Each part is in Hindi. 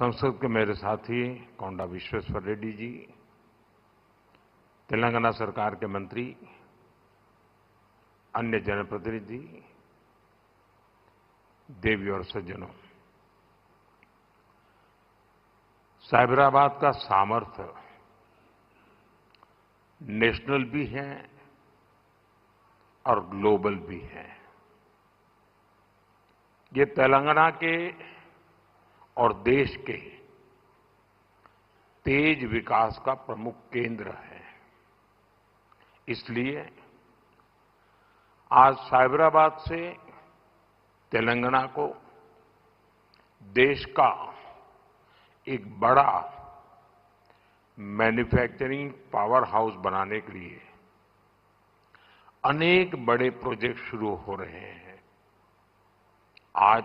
संसद के मेरे साथी कोंडा विश्वेश्वर रेड्डी जी, तेलंगाना सरकार के मंत्री, अन्य जनप्रतिनिधि, देवी और सज्जनों, साइबराबाद का सामर्थ्य नेशनल भी है और ग्लोबल भी है। ये तेलंगाना के और देश के तेज विकास का प्रमुख केंद्र है। इसलिए आज साइबराबाद से तेलंगाना को देश का एक बड़ा मैन्युफैक्चरिंग पावर हाउस बनाने के लिए अनेक बड़े प्रोजेक्ट शुरू हो रहे हैं। आज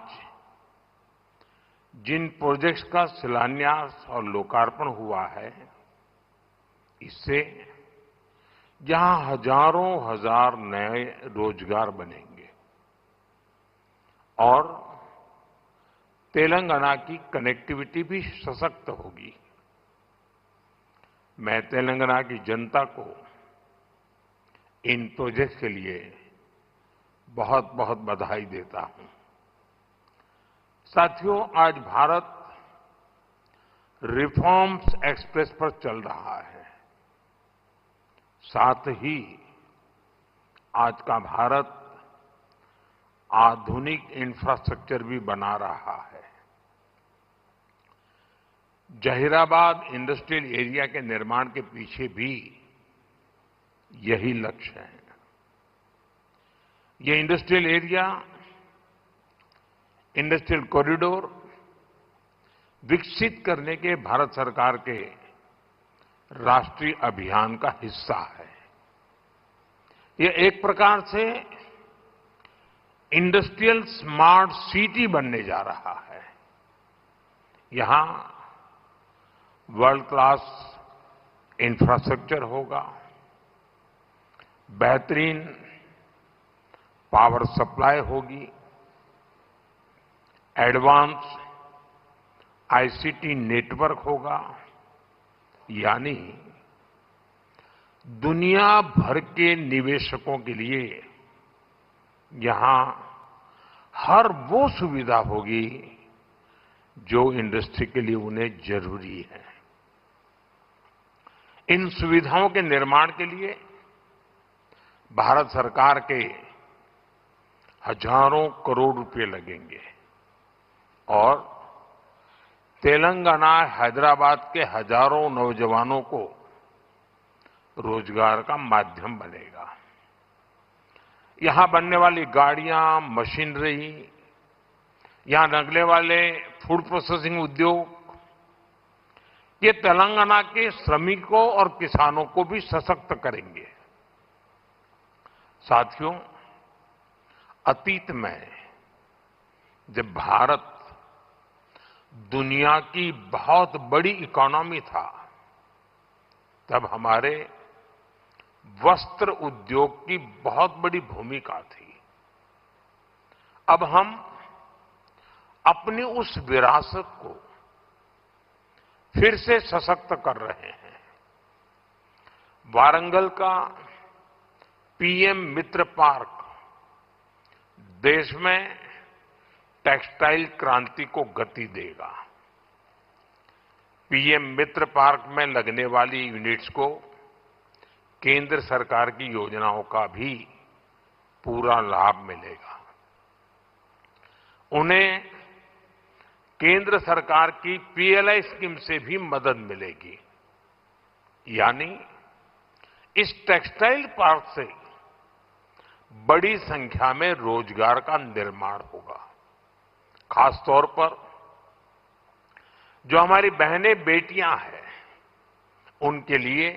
जिन प्रोजेक्ट्स का शिलान्यास और लोकार्पण हुआ है, इससे जहां हजारों हजार नए रोजगार बनेंगे और तेलंगाना की कनेक्टिविटी भी सशक्त होगी। मैं तेलंगाना की जनता को इन प्रोजेक्ट्स के लिए बहुत बहुत बधाई देता हूं। साथियों, आज भारत रिफॉर्म्स एक्सप्रेस पर चल रहा है। साथ ही आज का भारत आधुनिक इंफ्रास्ट्रक्चर भी बना रहा है। जहीराबाद इंडस्ट्रियल एरिया के निर्माण के पीछे भी यही लक्ष्य है। ये इंडस्ट्रियल एरिया, इंडस्ट्रियल कॉरिडोर विकसित करने के भारत सरकार के राष्ट्रीय अभियान का हिस्सा है। ये एक प्रकार से इंडस्ट्रियल स्मार्ट सिटी बनने जा रहा है। यहां वर्ल्ड क्लास इंफ्रास्ट्रक्चर होगा, बेहतरीन पावर सप्लाई होगी, एडवांस आईसीटी नेटवर्क होगा, यानी दुनिया भर के निवेशकों के लिए यहां हर वो सुविधा होगी जो इंडस्ट्री के लिए उन्हें जरूरी है। इन सुविधाओं के निर्माण के लिए भारत सरकार के हजारों करोड़ रुपए लगेंगे और तेलंगाना, हैदराबाद के हजारों नौजवानों को रोजगार का माध्यम बनेगा। यहां बनने वाली गाड़ियां, मशीनरी, यहां लगने वाले फूड प्रोसेसिंग उद्योग, ये तेलंगाना के श्रमिकों और किसानों को भी सशक्त करेंगे। साथियों, अतीत में जब भारत दुनिया की बहुत बड़ी इकोनॉमी था, तब हमारे वस्त्र उद्योग की बहुत बड़ी भूमिका थी। अब हम अपनी उस विरासत को फिर से सशक्त कर रहे हैं। वारंगल का पीएम मित्र पार्क देश में टेक्सटाइल क्रांति को गति देगा। पीएम मित्र पार्क में लगने वाली यूनिट्स को केंद्र सरकार की योजनाओं का भी पूरा लाभ मिलेगा। उन्हें केंद्र सरकार की पीएलआई स्कीम से भी मदद मिलेगी। यानी इस टेक्सटाइल पार्क से बड़ी संख्या में रोजगार का निर्माण होगा। खासतौर पर जो हमारी बहनें, बेटियां हैं, उनके लिए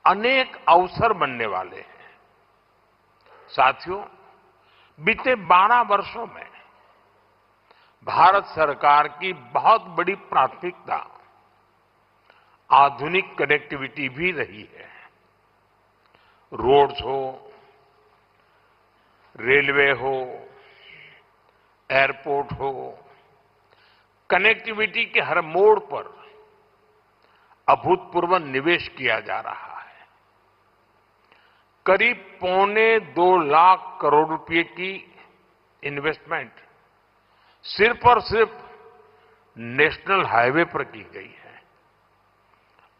अनेक अवसर बनने वाले हैं। साथियों, बीते 12 वर्षों में भारत सरकार की बहुत बड़ी प्राथमिकता आधुनिक कनेक्टिविटी भी रही है। रोड्स हो, रेलवे हो, एयरपोर्ट हो, कनेक्टिविटी के हर मोड़ पर अभूतपूर्व निवेश किया जा रहा है। करीब 2.25 करोड़ रुपए की इन्वेस्टमेंट सिर्फ और सिर्फ नेशनल हाईवे पर की गई है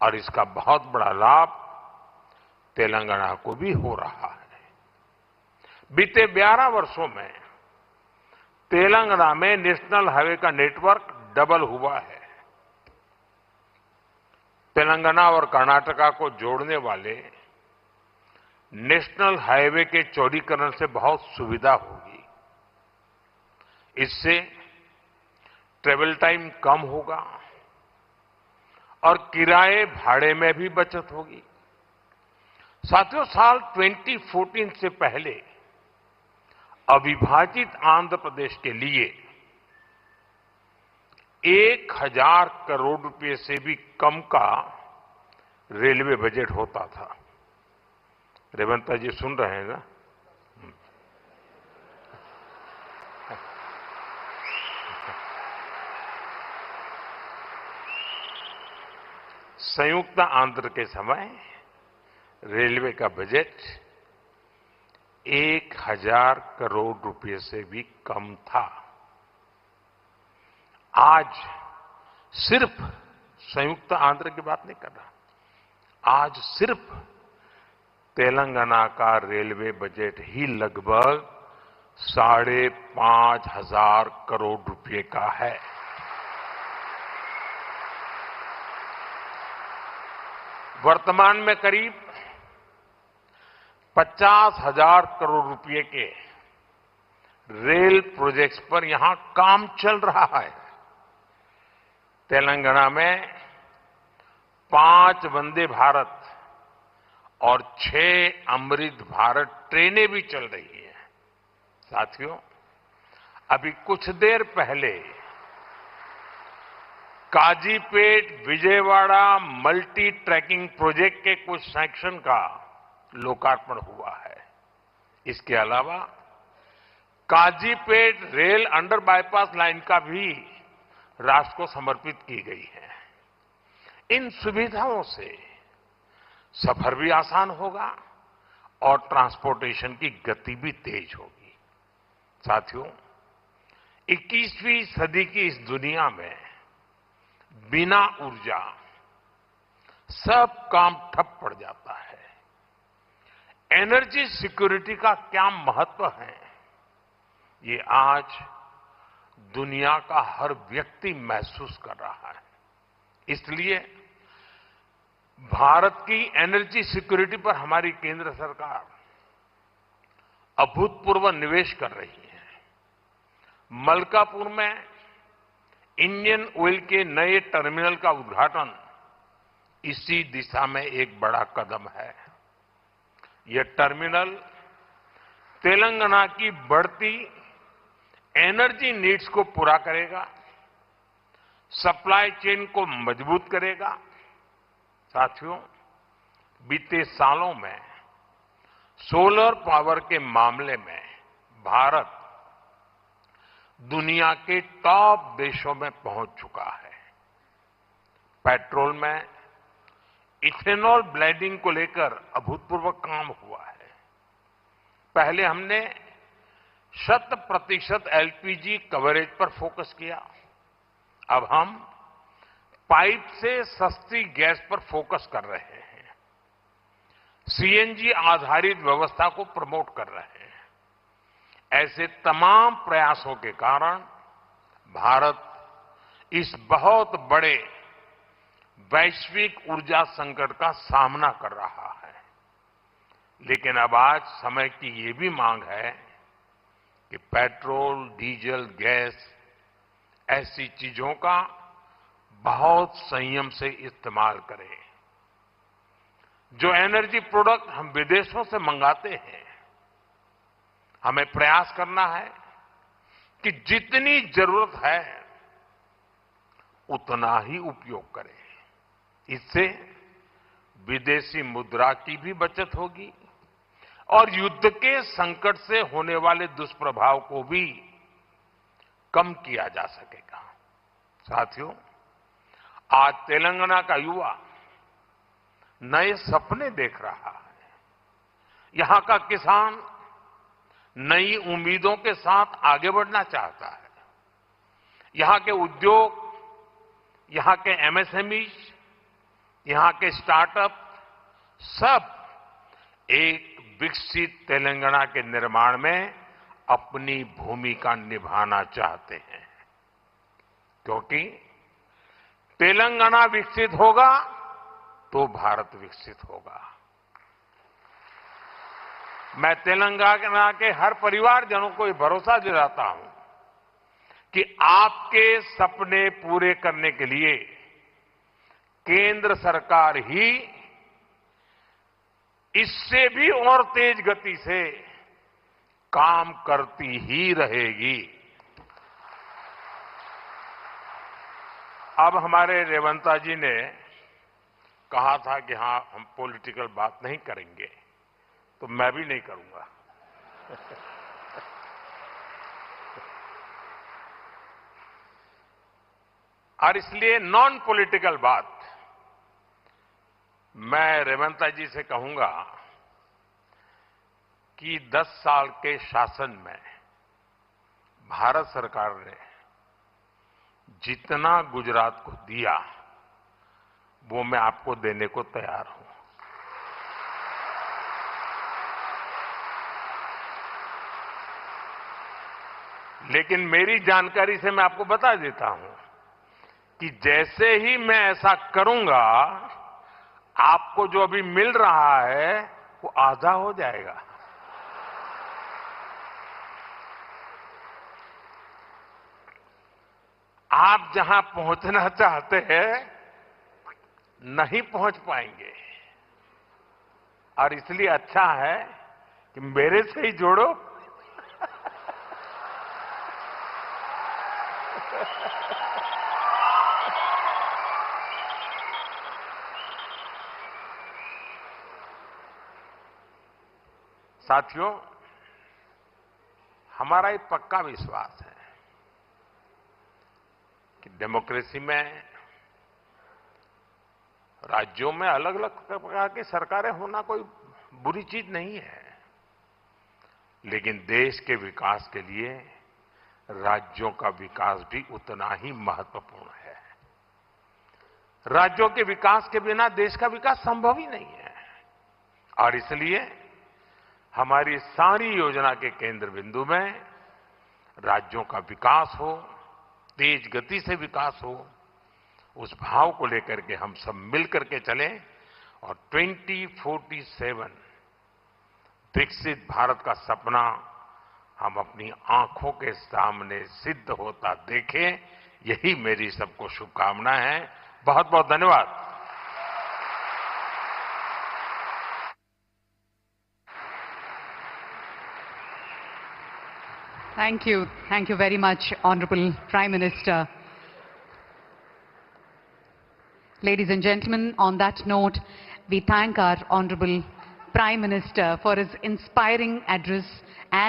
और इसका बहुत बड़ा लाभ तेलंगाना को भी हो रहा है। बीते 11 वर्षों में तेलंगाना में नेशनल हाईवे का नेटवर्क डबल हुआ है। तेलंगाना और कर्नाटका को जोड़ने वाले नेशनल हाईवे के चौड़ीकरण से बहुत सुविधा होगी। इससे ट्रेवल टाइम कम होगा और किराए भाड़े में भी बचत होगी। साथियों, साल 2014 से पहले अविभाजित आंध्र प्रदेश के लिए 1000 करोड़ रुपए से भी कम का रेलवे बजट होता था। रेवंता जी सुन रहे हैं ना? संयुक्त आंध्र के समय रेलवे का बजट 1000 करोड़ रुपए से भी कम था। आज सिर्फ संयुक्त आंध्र की बात नहीं कर रहा, आज सिर्फ तेलंगाना का रेलवे बजट ही लगभग 5,500 करोड़ रुपए का है। वर्तमान में करीब 50,000 करोड़ रुपए के रेल प्रोजेक्ट्स पर यहां काम चल रहा है। तेलंगाना में 5 वंदे भारत और 6 अमृत भारत ट्रेनें भी चल रही हैं। साथियों, अभी कुछ देर पहले Kazipet Vijayawada multi tracking project के कुछ सेक्शन का लोकार्पण हुआ है। इसके अलावा Kazipet rail under bypass line का भी राष्ट्र को समर्पित की गई है। इन सुविधाओं से सफर भी आसान होगा और ट्रांसपोर्टेशन की गति भी तेज होगी। साथियों, 21वीं सदी की इस दुनिया में बिना ऊर्जा सब काम ठप पड़ जाता है। एनर्जी सिक्योरिटी का क्या महत्व है, ये आज दुनिया का हर व्यक्ति महसूस कर रहा है। इसलिए भारत की एनर्जी सिक्योरिटी पर हमारी केंद्र सरकार अभूतपूर्व निवेश कर रही है। मलकापुर में इंडियन ऑयल के नए टर्मिनल का उद्घाटन इसी दिशा में एक बड़ा कदम है। यह टर्मिनल तेलंगाना की बढ़ती एनर्जी नीड्स को पूरा करेगा, सप्लाई चेन को मजबूत करेगा। साथियों, बीते सालों में सोलर पावर के मामले में भारत दुनिया के टॉप देशों में पहुंच चुका है। पेट्रोल में इथेनॉल ब्लेंडिंग को लेकर अभूतपूर्व काम हुआ है। पहले हमने 100% एलपीजी कवरेज पर फोकस किया, अब हम पाइप से सस्ती गैस पर फोकस कर रहे हैं। सीएनजी आधारित व्यवस्था को प्रमोट कर रहे हैं। ऐसे तमाम प्रयासों के कारण भारत इस बहुत बड़े वैश्विक ऊर्जा संकट का सामना कर रहा है। लेकिन अब आज समय की ये भी मांग है कि पेट्रोल, डीजल, गैस ऐसी चीजों का बहुत संयम से इस्तेमाल करें। जो एनर्जी प्रोडक्ट हम विदेशों से मंगाते हैं, हमें प्रयास करना है कि जितनी जरूरत है उतना ही उपयोग करें। इससे विदेशी मुद्रा की भी बचत होगी और युद्ध के संकट से होने वाले दुष्प्रभाव को भी कम किया जा सकेगा। साथियों, आज तेलंगाना का युवा नए सपने देख रहा है। यहां का किसान नई उम्मीदों के साथ आगे बढ़ना चाहता है। यहां के उद्योग, यहां के एमएसएमई, यहां के स्टार्टअप सब एक विकसित तेलंगाना के निर्माण में अपनी भूमिका निभाना चाहते हैं, क्योंकि तेलंगाना विकसित होगा तो भारत विकसित होगा। मैं तेलंगाना के हर परिवारजनों को ये भरोसा दिलाता हूं कि आपके सपने पूरे करने के लिए केंद्र सरकार ही इससे भी और तेज गति से काम करती ही रहेगी। अब हमारे रेवंता जी ने कहा था कि हां, हम पॉलिटिकल बात नहीं करेंगे, तो मैं भी नहीं करूंगा। और इसलिए नॉन पॉलिटिकल बात मैं रेवंता जी से कहूंगा कि 10 साल के शासन में भारत सरकार ने जितना गुजरात को दिया वो मैं आपको देने को तैयार हूं। लेकिन मेरी जानकारी से मैं आपको बता देता हूं कि जैसे ही मैं ऐसा करूंगा, आपको जो अभी मिल रहा है वो आधा हो जाएगा। आप जहां पहुंचना चाहते हैं नहीं पहुंच पाएंगे, और इसलिए अच्छा है कि मेरे से ही जोड़ो। साथियों, हमारा एक पक्का विश्वास है कि डेमोक्रेसी में राज्यों में अलग अलग प्रकार की सरकारें होना कोई बुरी चीज नहीं है, लेकिन देश के विकास के लिए राज्यों का विकास भी उतना ही महत्वपूर्ण है। राज्यों के विकास के बिना देश का विकास संभव ही नहीं है, और इसलिए हमारी सारी योजना के केंद्र बिंदु में राज्यों का विकास हो, तेज गति से विकास हो, उस भाव को लेकर के हम सब मिलकर के चलें और 2047 विकसित भारत का सपना हम अपनी आंखों के सामने सिद्ध होता देखें। यही मेरी सबको शुभकामना है। बहुत बहुत धन्यवाद। Thank you. Thank you very much, Honorable Prime Minister. Ladies and gentlemen, on that note, we thank our Honorable Prime Minister for his inspiring address and